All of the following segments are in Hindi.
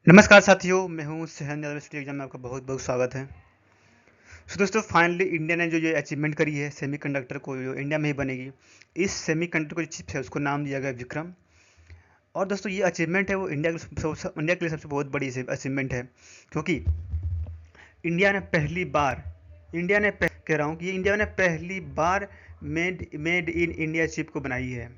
नमस्कार साथियों, मैं हूँ सहन यादव। स्टडी एग्जाम में आपका बहुत बहुत स्वागत है। दोस्तों फाइनली इंडिया ने जो ये अचीवमेंट करी है सेमीकंडक्टर को, जो इंडिया में ही बनेगी। इस सेमीकंडक्टर को जो चिप है उसको नाम दिया गया विक्रम। और दोस्तों ये अचीवमेंट है वो इंडिया के लिए सबसे बहुत बड़ी अचीवमेंट है, क्योंकि इंडिया ने पहली बार कह रहा हूँ कि इंडिया ने पहली बार मेड इन इंडिया चिप को बनाई है।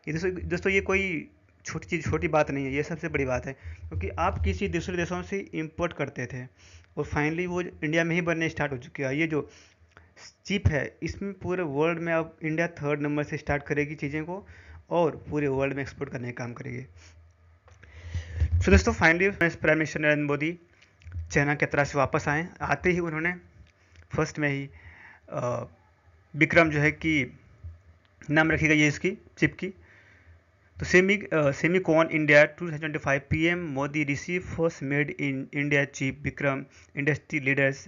ये दोस्तों ये कोई छोटी बात नहीं है, ये सबसे बड़ी बात है, क्योंकि आप किसी दूसरे देशों से इंपोर्ट करते थे और फाइनली वो इंडिया में ही बनने स्टार्ट हो चुकी है। ये जो चिप है इसमें पूरे वर्ल्ड में अब इंडिया थर्ड नंबर से स्टार्ट करेगी चीज़ें को और पूरे वर्ल्ड में एक्सपोर्ट करने का काम करेगी। तो दोस्तों finally prime minister Narendra Modi China की यात्रा से वापस आए। आते ही उन्होंने फर्स्ट में ही विक्रम जो है कि नाम रखी गई है इसकी चिप की। तो Semicon India 2025 PM Modi receive first made in India chip Vikram industry leaders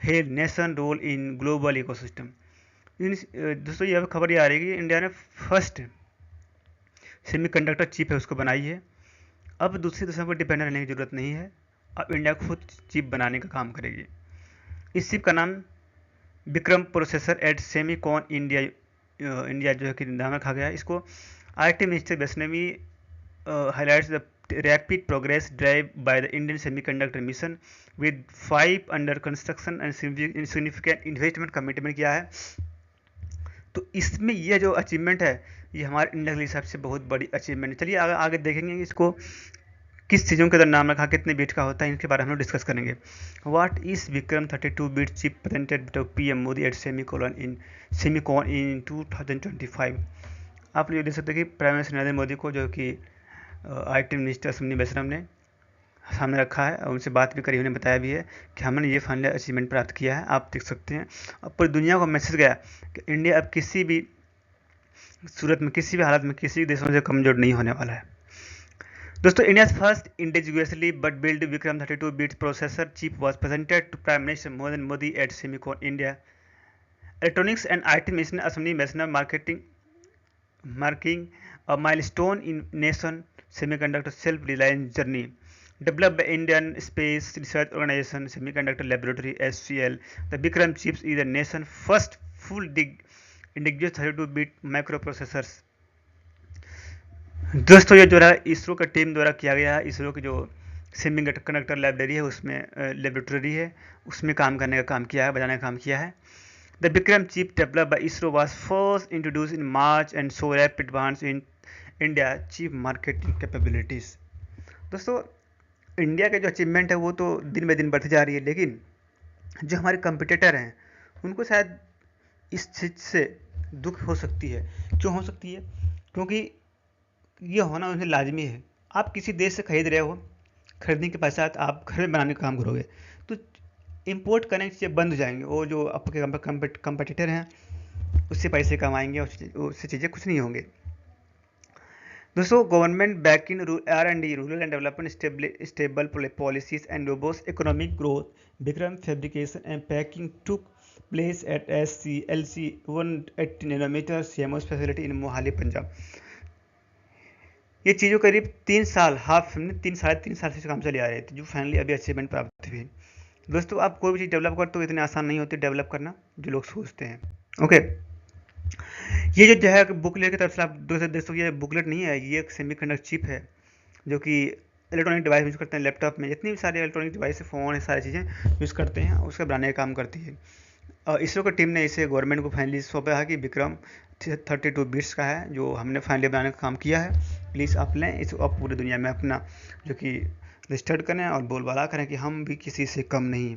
hail nation role in global ecosystem. दोस्तों ये खबर ये आ रही है कि इंडिया ने फर्स्ट सेमीकंडक्टर चिप है उसको बनाई है। अब दूसरे देशों पर डिपेंड रहने की ज़रूरत नहीं है, अब इंडिया खुद चिप बनाने का काम करेगी। इस चिप का नाम Vikram processor at Semicon India जो है कि नाम रखा गया है इसको। IT Minister Vaishnavi highlights the rapid progress drive by the Indian semiconductor mission with 5 under construction and significant investment commitment किया है। तो इसमें ये जो अचीवमेंट है ये हमारे इंडिया के हिसाब से बहुत बड़ी अचीवमेंट है। चलिए आगे देखेंगे इसको किस चीज़ों के अंदर नाम रखा, कितने बीट का होता है, इनके बारे में हम डिस्कस करेंगे। What is Vikram 32 bit chip presented by PM Modi at Semicon in 2025। आप ये देख सकते हैं कि प्राइम मिनिस्टर नरेंद्र मोदी को जो कि IT मिनिस्टर अश्विनी वैष्णव ने सामने रखा है और उनसे बात भी करी, उन्हें बताया भी है कि हमने ये फाइनल अचीवमेंट प्राप्त किया है। आप देख सकते हैं अब पूरी दुनिया को मैसेज गया कि इंडिया अब किसी भी सूरत में, किसी भी हालत में, किसी देशों से कमजोर नहीं होने वाला है। दोस्तों India first indigenously but build Vikram 32 bit processor chip was presented to Prime Minister Narendra Modi at Semicon India. Electronics and IT Minister Ashwini Vaishnaw marking a milestone in nation semiconductor self-reliance journey. Developed by Indian Space Research Organization Semiconductor Laboratory (SCL), the Vikram chips is the nation's first full indigenous 32-bit microprocessors. दोस्तों ये जो है इसरो का टीम द्वारा किया गया है। इसरो की जो सेमी कंडक्टर लाइब्रेरी है उसमें लेबोरेटरी है, उसमें काम करने का काम किया है, बनाने का काम किया है। The Vikram chip developed by ISRO was first introduce in March and so rapid advance in India chip marketing capabilities. दोस्तों इंडिया के जो अचीवमेंट है वो तो दिन ब दिन बढ़ती जा रही है, लेकिन जो हमारे कंपिटिटर हैं उनको शायद इस चीज़ से दुख हो सकती है। क्यों हो सकती है? क्योंकि ये होना उन्हें लाजमी है। आप किसी देश से खरीद रहे हो, खरीदने के पश्चात आप घर में बनाने का काम करोगे तो इंपोर्ट करने की चीज़ें बंद हो जाएंगे। वो जो आपके कंपटीटर हैं उससे पैसे कमाएंगे और उससे चीज़ें कुछ नहीं होंगे। दोस्तों government back in R&D rural and development stable policies and robust economic growth Vikram fabrication and packing took place at SCLC 180 nanometre CMOS facility in Mohali Punjab. ये चीज़ों करीब 3 साल साढ़े तीन साल से काम चले आ रहे थे, जो फाइनली अभी अचीवमेंट प्राप्त हुई। दोस्तों आप कोई भी चीज़ डेवलप करते हो इतनी आसान नहीं होती डेवलप करना जो लोग सोचते हैं। ओके, ये जो है बुकलेट की तरफ से आप दोस्तों ये बुकलेट नहीं है, ये एक सेमीकंडक्टर चिप है जो कि इलेक्ट्रॉनिक डिवाइस यूज़ करते हैं। लैपटॉप में जितनी भी सारे इलेक्ट्रॉनिक डिवाइस फ़ोन है सारी चीज़ें यूज़ करते हैं, उसका बनाने का काम करती है। इसरो की टीम ने इसे गवर्नमेंट को फाइनली सौंपा है कि विक्रम 32 बिट्स का है जो हमने फाइनली बनाने का काम किया है। प्लीज़ आप लें इस, आप पूरी दुनिया में अपना जो कि रजिस्टर्ड करें और बोलबाला करें कि हम भी किसी से कम नहीं।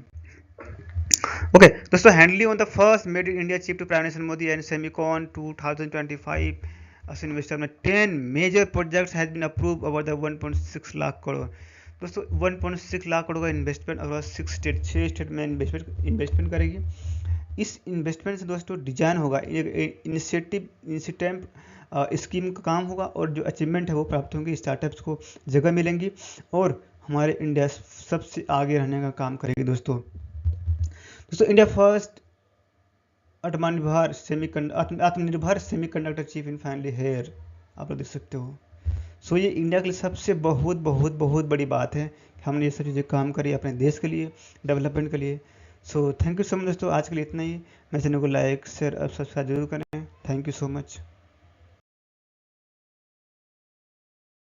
ओके दोस्तों, handed on the first made in India chip to prime minister Modi and Semicon 2025 as investor में 10 major projects has been approve over the 1.6 lakh crore. दोस्तों 1.6 लाख करोड़ का इन्वेस्टमेंट अगर 6 स्टेट में इन्वेस्टमेंट करेगी। इस इन्वेस्टमेंट से दोस्तों डिजाइन होगा, इंसेंटिव स्कीम का काम होगा और जो अचीवमेंट है वो प्राप्त होंगे, स्टार्टअप्स को जगह मिलेंगी और हमारे इंडिया सबसे आगे रहने का काम करेगी। दोस्तों इंडिया फर्स्ट आत्मनिर्भर semiconductor chip in finally here, आप लोग देख सकते हो। सो ये इंडिया के लिए सबसे बहुत बहुत बहुत बड़ी बात है कि हमने ये सब चीज़ें काम करी अपने देश के लिए, डेवलपमेंट के लिए। So thank you so much दोस्तों, आज के लिए इतना ही। मेरे चैनल को लाइक शेयर और सब्सक्राइब जरूर करें। Thank you so much.